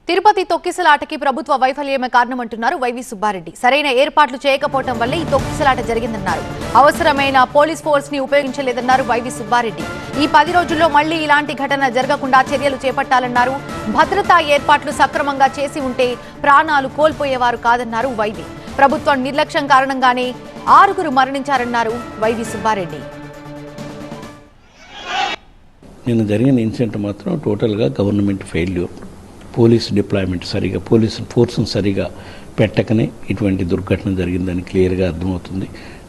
తిరుపతి తొక్కిసలాటకి ప్రభుత్వ వైఫల్యమే కారణమంటున్నారు వైవి సుబ్బారెడ్డి. సరైన ఏర్పాట్లు చేయకపోవడం వల్లే ఈ తొక్కిసలాట జరిగిందన్నారు. అవసరమైన పోలీస్ ఫోర్స్ ని ఉపయోగించలేదన్నారు వైవి సుబ్బారెడ్డి. ఈ 10 రోజుల్లో మళ్లీ ఇలాంటి ఘటన జరగకుండా చర్యలు చేపట్టాలన్నారు. భద్రతా ఏర్పాట్లు సక్రమంగా చేసి ఉంటే ప్రాణాలు కోల్పోయేవారు కాదన్నారు వైవి. ప్రభుత్వం నిర్లక్ష్యం కారణంగానే 6 మరణించారన్నారు వైవి సుబ్బారెడ్డి. నిన్న జరిగిన ఇన్సిడెంట్ మాత్రం టోటల్గా గవర్నమెంట్ ఫెయిల్యూర్. పోలీస్ డిప్లాయ్మెంట్ సరిగా, పోలీస్ ఫోర్స్ను సరిగా పెట్టకనే ఇటువంటి దుర్ఘటన జరిగిందని క్లియర్గా అర్థమవుతుంది.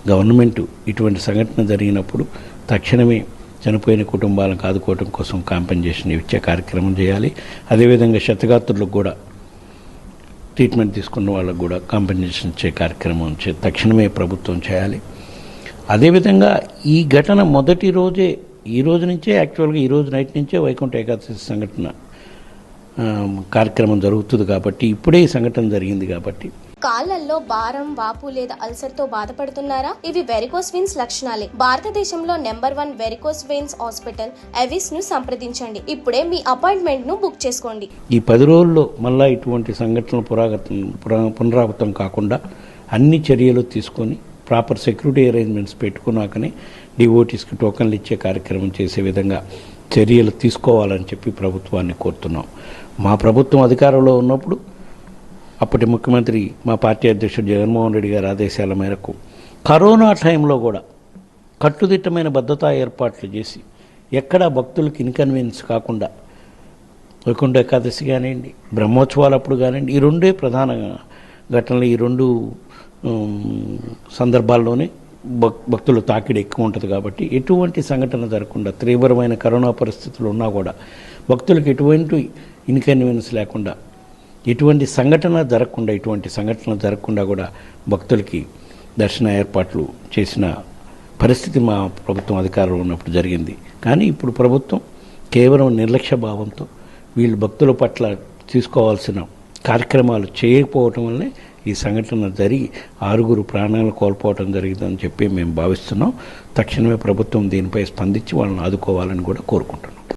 గవర్నమెంట్ ఇటువంటి సంఘటన జరిగినప్పుడు తక్షణమే చనిపోయిన కుటుంబాలను ఆదుకోవడం కోసం కాంపెన్సేషన్ ఇచ్చే కార్యక్రమం చేయాలి. అదేవిధంగా క్షతగాత్రులకు కూడా ట్రీట్మెంట్ తీసుకున్న వాళ్ళకు కూడా కాంపెన్సేషన్ ఇచ్చే కార్యక్రమం తక్షణమే ప్రభుత్వం చేయాలి. అదేవిధంగా ఈ ఘటన మొదటి రోజే, ఈ రోజు నుంచే యాక్చువల్గా ఈ రోజు నైట్ నుంచే వైకుంఠ ఏకాదశి సంఘటన కార్యక్రమం జరుగుతుంది కాబట్టి, ఇప్పుడే ఈ సంఘటన జరిగింది కాబట్టి. కాళ్లలో భారం, వాపు లేదా అల్సర్తో బాధపడుతున్నారా? ఇవి వెరికోస్ వెయిన్స్ లక్షణాలే. భారతదేశంలో number 1 varicose veins hospital Avis ను సంప్రదించండి. ఇప్పుడే మీ అపాయింట్మెంట్ ను బుక్ చేసుకోండి. ఈ 10 రోజుల్లో మళ్ళా ఇటువంటి సంఘటనలు పునరావృతం కాకుండా అన్ని చర్యలు తీసుకొని ప్రాపర్ సెక్యూరిటీ అరేంజ్మెంట్స్ పెట్టుకున్నాకనే డివోటీస్కి టోకన్లు ఇచ్చే కార్యక్రమం చేసే విధంగా చర్యలు తీసుకోవాలని చెప్పి ప్రభుత్వాన్ని కోరుతున్నాం. మా ప్రభుత్వం అధికారంలో ఉన్నప్పుడు అప్పటి ముఖ్యమంత్రి మా పార్టీ అధ్యక్షుడు జగన్మోహన్ రెడ్డి గారి ఆదేశాల మేరకు కరోనా టైంలో కూడా కట్టుదిట్టమైన భద్రతా ఏర్పాట్లు చేసి ఎక్కడా భక్తులకు ఇన్కన్వీనియన్స్ కాకుండా వైకుంఠ ఏకాదశి కానివ్వండి, బ్రహ్మోత్సవాలప్పుడు కానివ్వండి, ఈ రెండే ప్రధాన ఘటనలు. ఈ 2 సందర్భాల్లోనే భక్తుల తాకిడి ఎక్కువ ఉంటుంది కాబట్టి ఎటువంటి సంఘటన జరగకుండా, తీవ్రమైన కరోనా పరిస్థితులు ఉన్నా కూడా భక్తులకు ఎటువంటి ఇన్కన్వీనియన్స్ లేకుండా, ఎటువంటి సంఘటన జరగకుండా కూడా భక్తులకి దర్శన ఏర్పాట్లు చేసిన పరిస్థితి మా ప్రభుత్వం అధికారంలో ఉన్నప్పుడు జరిగింది. కానీ ఇప్పుడు ప్రభుత్వం కేవలం నిర్లక్ష్య భావంతో వీళ్ళు భక్తుల పట్ల తీసుకోవాల్సిన కార్యక్రమాలు చేయకపోవటం వల్లే ఈ సంఘటన జరిగి 6 ప్రాణాలు కోల్పోవడం జరిగిందని చెప్పి మేము భావిస్తున్నాం. తక్షణమే ప్రభుత్వం దీనిపై స్పందించి వాళ్ళని ఆదుకోవాలని కూడా కోరుకుంటున్నాం.